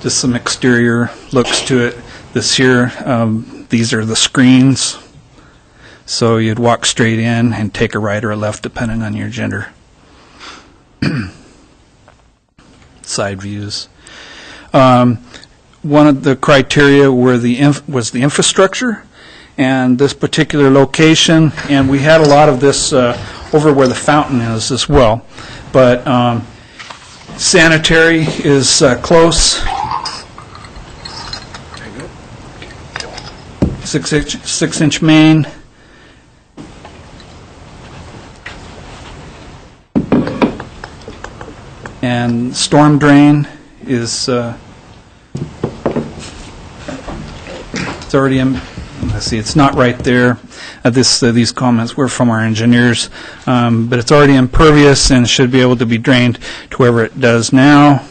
Just some exterior looks to it. This here, these are the screens. So you'd walk straight in and take a right or a left depending on your gender. Side views. One of the criteria was the infrastructure, and this particular location, and we had a lot of this over where the fountain is as well. But sanitary is close. 6-inch main. And storm drain is it's already in. Let's see, it's not right there. These comments were from our engineers, but it's already impervious and should be able to be drained to wherever it does now.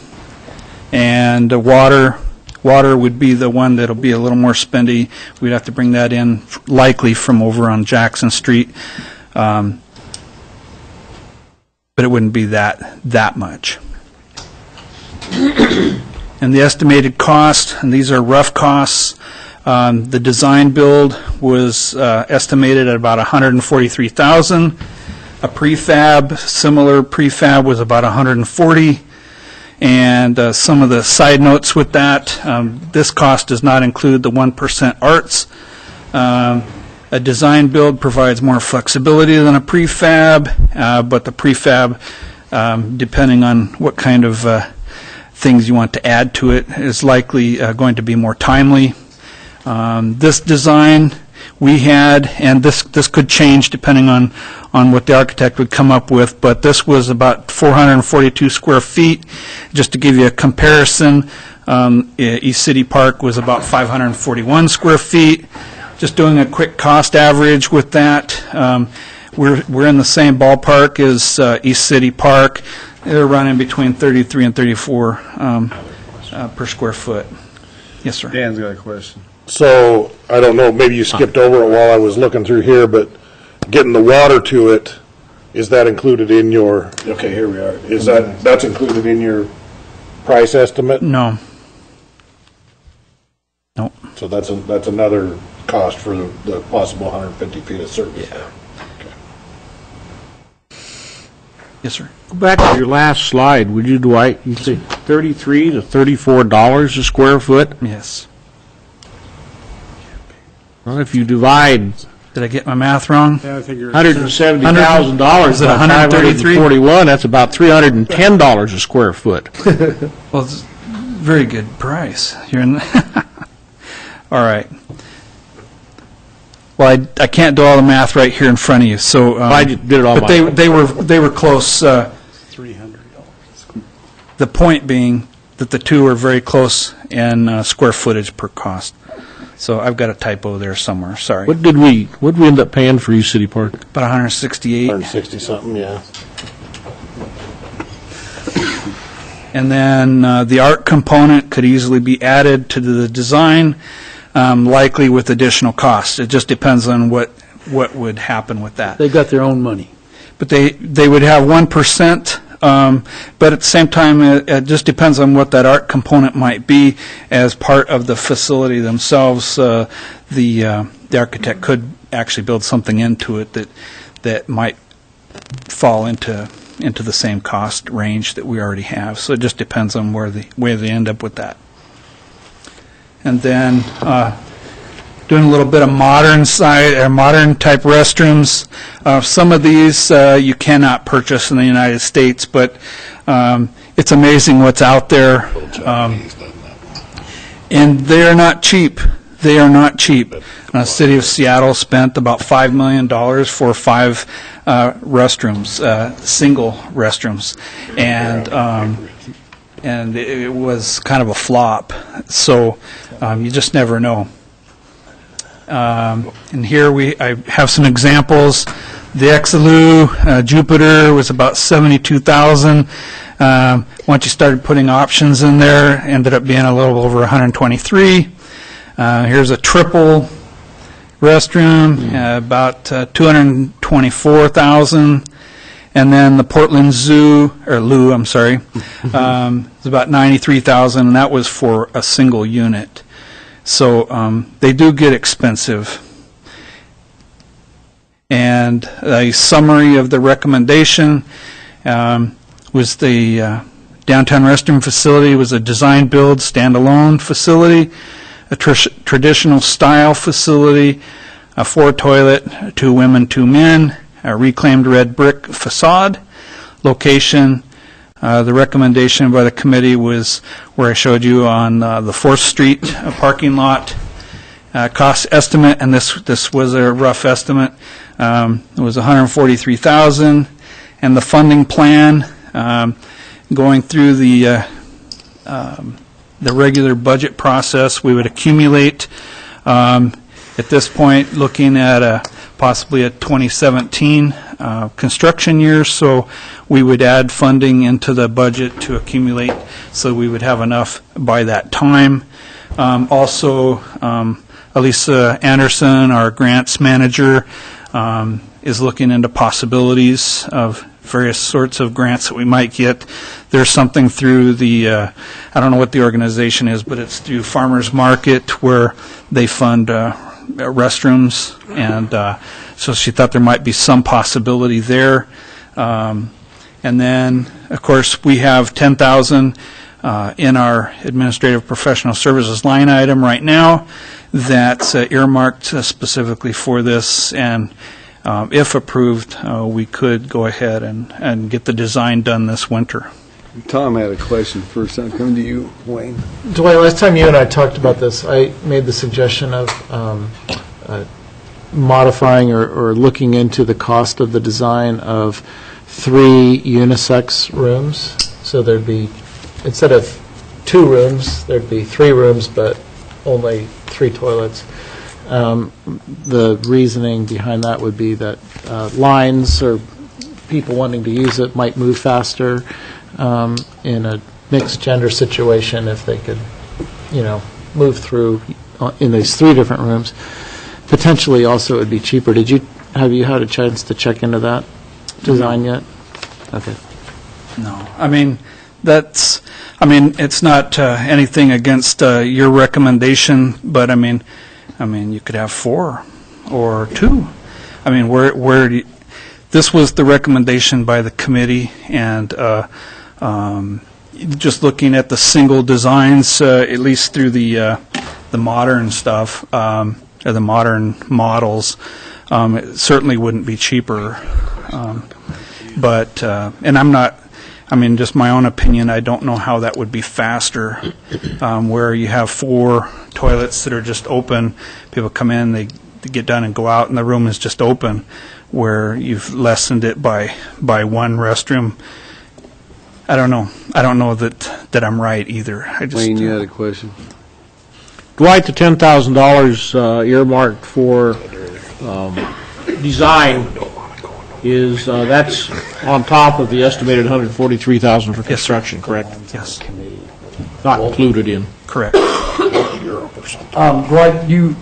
And water would be the one that'll be a little more spendy. We'd have to bring that in likely from over on Jackson Street, but it wouldn't be that much. And the estimated cost, and these are rough costs. The design build was estimated at about $143,000. A prefab, similar prefab, was about $140,000. And some of the side notes with that, this cost does not include the 1% arts. A design build provides more flexibility than a prefab, but the prefab, depending on what kind of things you want to add to it, is likely going to be more timely. This design we had, and this could change depending on what the architect would come up with, but this was about 442 square feet. Just to give you a comparison, East City Park was about 541 square feet. Just doing a quick cost average with that, we're in the same ballpark as East City Park. They're running between 33 and 34 per square foot. Yes, sir. Dan's got a question. So, I don't know, maybe you skipped over it while I was looking through here, but getting the water to it, is that included in your, okay, here we are. Is that's included in your price estimate? No. Nope. So that's another cost for the possible 150 feet of service. Yeah. Okay. Yes, sir. Go back to your last slide, would you, Dwight? You say $33 to $34 a square foot? Yes. Well, if you divide Did I get my math wrong? Yeah, I think you're $170,000 Is it by 133? 541, that's about $310 a square foot. Well, it's a very good price. You're in. All right. Well, I can't do all the math right here in front of you. So I did it all. But they were close. $300. The point being that the two are very close in square footage per cost. So I've got a typo there somewhere. Sorry. What did we end up paying for East City Park? About 168. 160 something, yeah. And then the art component could easily be added to the design, likely with additional costs. It just depends on what would happen with that. They got their own money. But they would have 1%, but at the same time, it just depends on what that art component might be as part of the facility themselves. The architect could actually build something into it that might fall into the same cost range that we already have. So it just depends on where they end up with that. And then doing a little bit of modern type restrooms. Some of these you cannot purchase in the United States, but it's amazing what's out there. And they are not cheap. They are not cheap. The city of Seattle spent about $5 million for 5 restrooms, single restrooms, and it was kind of a flop. So you just never know. And here I have some examples. The Exelou Jupiter was about $72,000. Once you started putting options in there, ended up being a little over $123,000. Here's a triple restroom, about $224,000. And then the Portland Zoo, or Lou, I'm sorry, it's about $93,000, and that was for a single unit. So they do get expensive. And a summary of the recommendation was the downtown restroom facility was a design-build, standalone facility, a traditional style facility, a 4-toilet, 2 women, 2 men, a reclaimed red brick facade. Location, the recommendation by the committee was where I showed you on the 4th Street parking lot. Cost estimate, and this was a rough estimate, it was $143,000, and the funding plan, going through the regular budget process, we would accumulate, at this point, looking at possibly a 2017 construction year, so we would add funding into the budget to accumulate, so we would have enough by that time. Also, Elisa Anderson, our grants manager, is looking into possibilities of various sorts of grants that we might get. There's something through the, I don't know what the organization is, but it's through Farmers Market where they fund restrooms, and so she thought there might be some possibility there. And then, of course, we have $10,000 in our administrative professional services line item right now that's earmarked specifically for this, and if approved, we could go ahead and get the design done this winter. Tom had a question first. I'll come to you, Wayne. Dwight, last time you and I talked about this, I made the suggestion of modifying or looking into the cost of the design of 3 unisex rooms. So there'd be, instead of 2 rooms, there'd be 3 rooms, but only 3 toilets. The reasoning behind that would be that lines or people wanting to use it might move faster in a mixed gender situation if they could, move through in these 3 different rooms. Potentially also it would be cheaper. Have you had a chance to check into that design yet? Okay. No. It's not anything against your recommendation, but you could have 4 or 2. This was the recommendation by the committee, and just looking at the single designs, at least through the modern stuff, or the modern models, it certainly wouldn't be cheaper. And I'm not, just my own opinion, I don't know how that would be faster, where you have 4 toilets that are just open, people come in, they get done and go out, and the room is just open, where you've lessened it by 1 restroom. I don't know that I'm right either. Wayne, you had a question. Dwight, the $10,000 earmarked for design is that's on top of the estimated $143,000 for construction, correct? Yes. Not included in. Correct. Dwight, you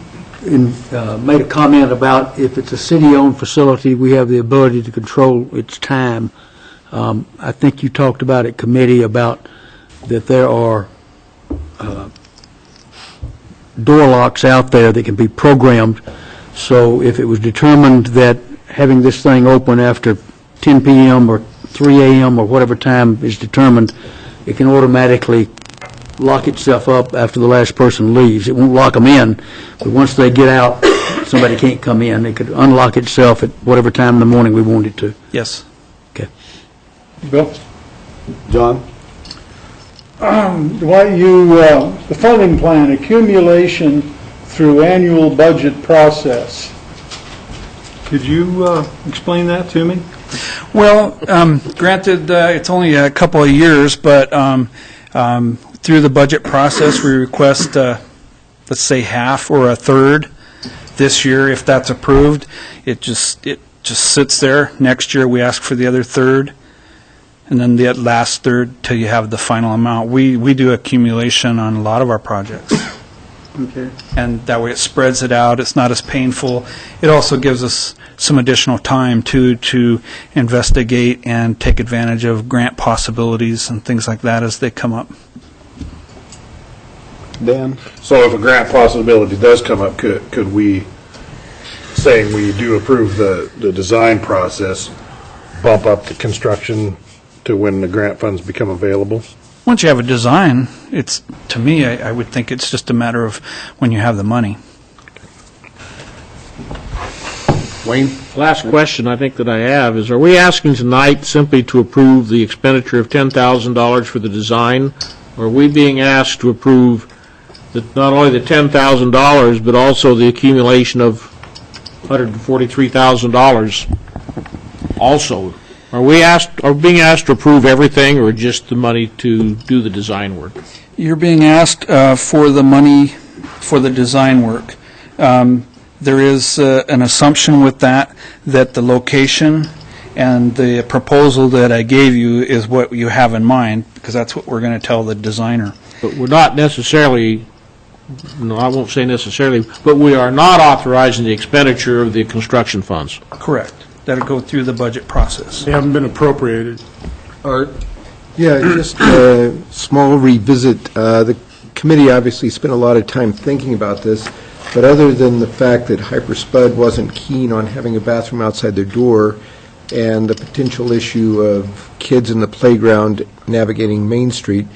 made a comment about if it's a city-owned facility, we have the ability to control its time. I think you talked about at committee about that there are door locks out there that can be programmed. So if it was determined that having this thing open after 10 p.m. or 3 a.m. or whatever time is determined, it can automatically lock itself up after the last person leaves. It won't lock them in, but once they get out, somebody can't come in. It could unlock itself at whatever time in the morning we want it to. Yes. Okay. Bill? John? Dwight, the funding plan, accumulation through annual budget process. Could you explain that to me? Well, granted, it's only a couple of years, but through the budget process, we request, let's say, half or a third this year. If that's approved, it just sits there. Next year, we ask for the other third, and then the last third till you have the final amount. We do accumulation on a lot of our projects. Okay. And that way it spreads it out, it's not as painful. It also gives us some additional time to investigate and take advantage of grant possibilities and things like that as they come up. Dan? So if a grant possibility does come up, could we, saying we do approve the design process, bump up the construction to when the grant funds become available? Once you have a design, it's, to me, I would think it's just a matter of when you have the money. Wayne? Last question I think that I have is, are we asking tonight simply to approve the expenditure of $10,000 for the design? Or are we being asked to approve not only the $10,000, but also the accumulation of $143,000 also? Are we being asked to approve everything, or just the money to do the design work? You're being asked for the money for the design work. There is an assumption with that the location and the proposal that I gave you is what you have in mind, because that's what we're going to tell the designer. But we're not necessarily, no, I won't say necessarily, but we are not authorizing the expenditure of the construction funds. Correct. That'll go through the budget process. They haven't been appropriated. Art? Yeah, just a small revisit. The committee obviously spent a lot of time thinking about this, but other than the fact that Hyperspud wasn't keen on having a bathroom outside their door and the potential issue of kids in the playground navigating Main Street,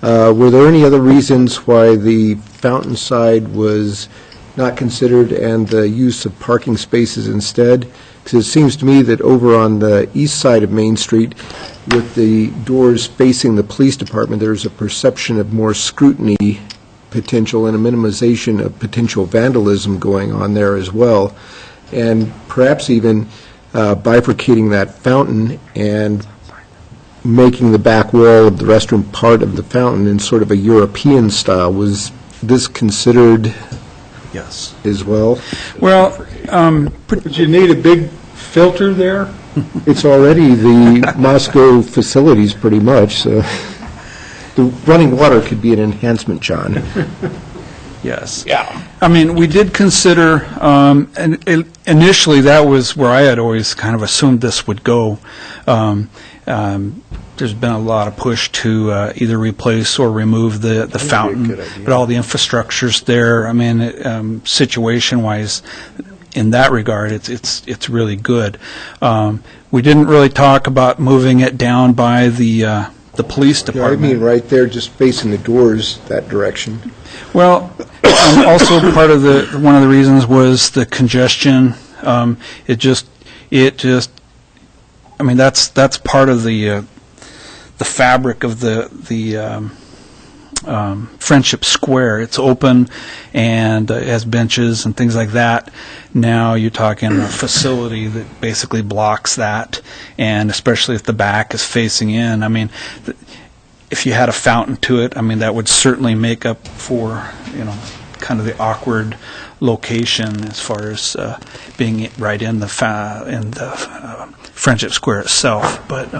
were there any other reasons why the fountain side was not considered and the use of parking spaces instead? Because it seems to me that over on the east side of Main Street, with the doors facing the police department, there's a perception of more scrutiny potential and a minimization of potential vandalism going on there as well. And perhaps even bifurcating that fountain and making the back wall of the restroom part of the fountain in sort of a European style. Was this considered Yes. as well? Well, But you need a big filter there? It's already the Moscow facilities, pretty much, so the running water could be an enhancement, John. yes. Yeah. I mean, we did consider, and initially that was where I had always kind of assumed this would go. There's been a lot of push to either replace or remove the fountain, but all the infrastructure's there. I mean, situation-wise, in that regard, it's really good. We didn't really talk about moving it down by the police I department. mean, right there, just facing the doors that direction. Well, also part of one of the reasons was the congestion. It just, I mean, that's part of the fabric of the Friendship Square. It's open and it has benches and things like that. Now you're talking a facility that basically blocks that, and especially if the back is facing in. I mean, if you had a fountain to it, I mean, that would certainly make up for, kind of the awkward location as far as being right in the Friendship Square itself. But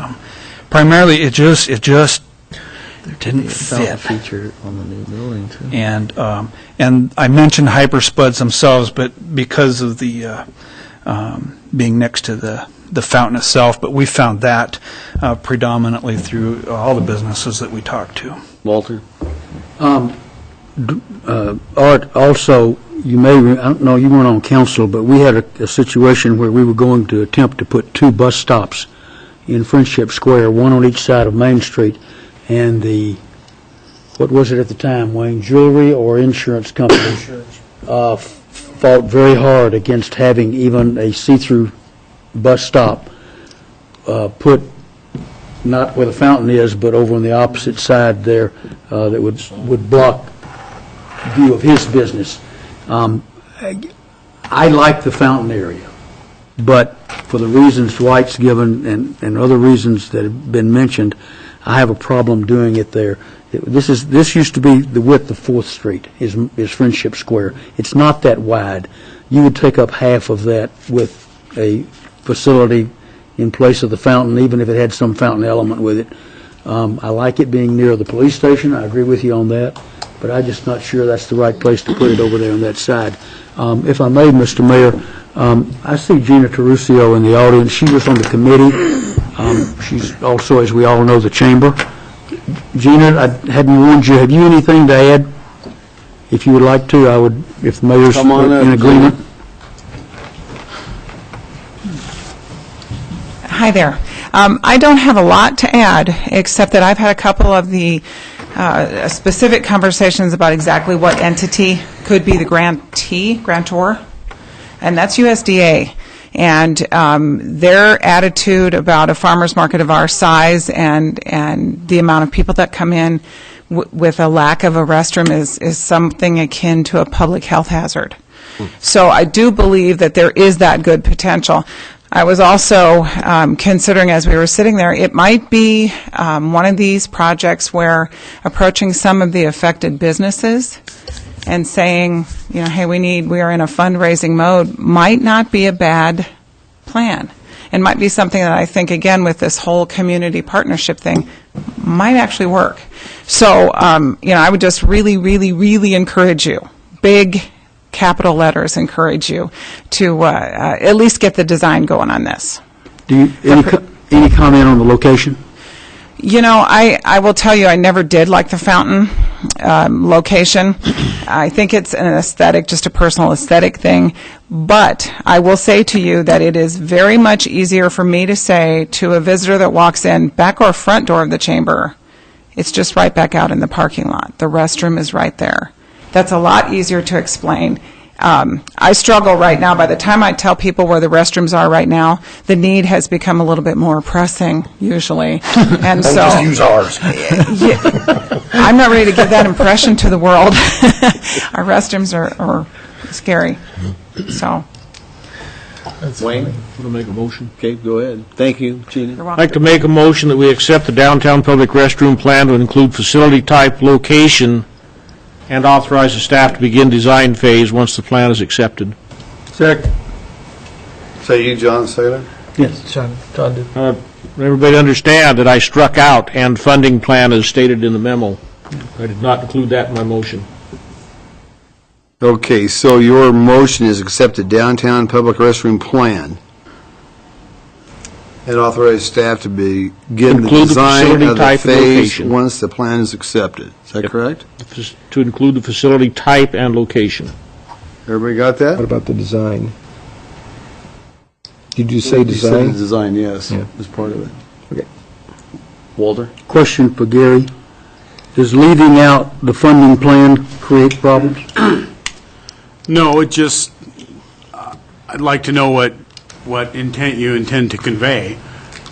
primarily, it just didn't fit. Feature on the new building, too. And I mentioned hyperspuds themselves, but because of the being next to the fountain itself, but we found that predominantly through all the businesses that we talked to. Walter? Art, also, you may, I don't know, you weren't on council, but we had a situation where we were going to attempt to put 2 bus stops in Friendship Square, one on each side of Main Street, and what was it at the time, Wayne, jewelry or insurance company? Fought very hard against having even a see-through bus stop put, not where the fountain is, but over on the opposite side there, that would block view of his business. I like the fountain area, but for the reasons Dwight's given and other reasons that have been mentioned, I have a problem doing it there. This used to be the width of 4th Street is Friendship Square. It's not that wide. You would take up half of that with a facility in place of the fountain, even if it had some fountain element with it. I like it being near the police station. I agree with you on that. but I'm just not sure that's the right place to put it over there on that side. If I may, Mr. Mayor, I see Gina Terusio in the audience. She was on the committee. She's also, as we all know, the chamber. Gina, I hadn't warned you. Have you anything to add? If you would like to, I would, if the mayor's Come on up, in agreement. Hi there. I don't have a lot to add, except that I've had a couple of the specific conversations about exactly what entity could be the grantor, and that's USDA. And their attitude about a farmer's market of our size and the amount of people that come in with a lack of a restroom is something akin to a public health hazard. So I do believe that there is that good potential. I was also considering, as we were sitting there, it might be one of these projects where approaching some of the affected businesses and saying, you know, hey, we are in a fundraising mode, might not be a bad plan. And might be something that I think, again, with this whole community partnership thing, might actually work. So, you know, I would just really, really, really encourage you, big capital letters encourage you to at least get the design going on this. Do you, any comment on the location? You know, I will tell you, I never did like the fountain location. I think it's an aesthetic, just a personal aesthetic thing. But I will say to you that it is very much easier for me to say to a visitor that walks in, back or front door of the chamber, it's just right back out in the parking lot. The restroom is right there. That's a lot easier to explain. I struggle right now. By the time I tell people where the restrooms are right now, the need has become a little bit more pressing, usually. And so, Just use ours. I'm not ready to give that impression to the world. Our restrooms are scary. So, Wayne? Want to make a motion? Okay, go ahead. Thank you, Gina. you're I'd welcome. like to make a motion that we accept the downtown public restroom plan to include facility type, location, and authorize the staff to begin design phase once the plan is accepted. Second. Say you, John, say that? Yes, John did. Everybody understand that I struck out "and funding plan" as stated in the memo. I did not include that in my motion. Okay, so your motion is accept the downtown public restroom plan and authorize staff to begin the Include the design facility of the type and phase location. once the plan is accepted. Is that Yep. correct? To include the facility type and location. Everybody got that? What about the design? Did you say You said the design? design, yes, Yeah. as part of it. Okay. Walter? Question for Gary. Does leaving out the funding plan create problems? No, it just, I'd like to know what intent you intend to convey,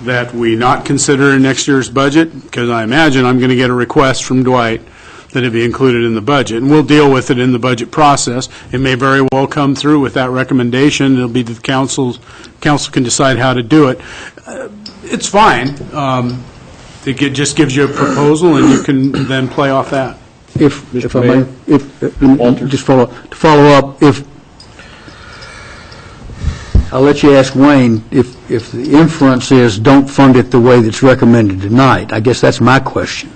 that we not consider in next year's budget, because I imagine I'm going to get a request from Dwight that it be included in the budget, and we'll deal with it in the budget process. It may very well come through with that recommendation. It'll be the council can decide how to do it. It's fine. It just gives you a proposal, and you can then play off that. If I may, just to follow up, I'll let you ask Wayne, if the inference is don't fund it the way that's recommended tonight, I guess that's my question.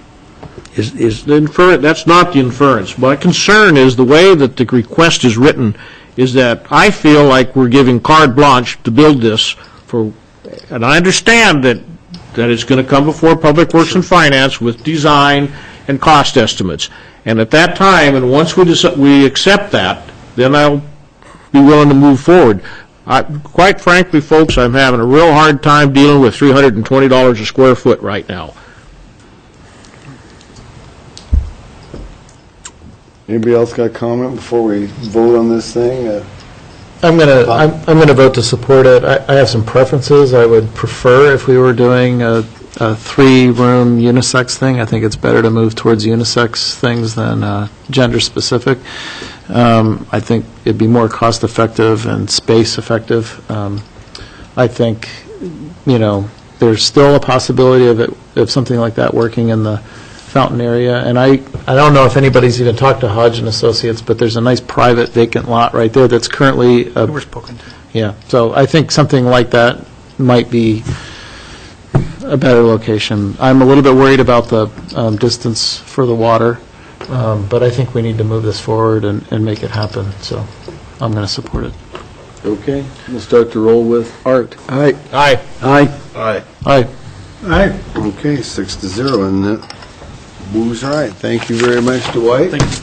Is That's not the inference. My concern is the way that the request is written is that I feel like we're giving carte blanche to build this and I understand that it's going to come before Public Works and Finance with design and cost estimates. And at that time, and once we accept that, then I'll be willing to move forward. Quite frankly, folks, I'm having a real hard time dealing with $320 a square foot right now. Anybody else got a comment before we vote on this thing? I'm gonna vote to support it. I have some preferences. I would prefer if we were doing a three-room unisex thing. I think it's better to move towards unisex things than gender-specific. I think it'd be more cost-effective and space-effective. I think, there's still a possibility of something like that working in the Fountain area. And I don't know if anybody's even talked to Hodge and Associates, but there's a nice private vacant lot right there that's currently We're spoken to. yeah. So I think something like that might be a better location. I'm a little bit worried about the distance for the water. But I think we need to move this forward and make it happen, so I'm going to support it. Okay, we'll start to roll with Art. Aye. Aye. Aye. Aye. Aye. Aye. Okay, 6-0, and that moves right. Thank you very much, Dwight.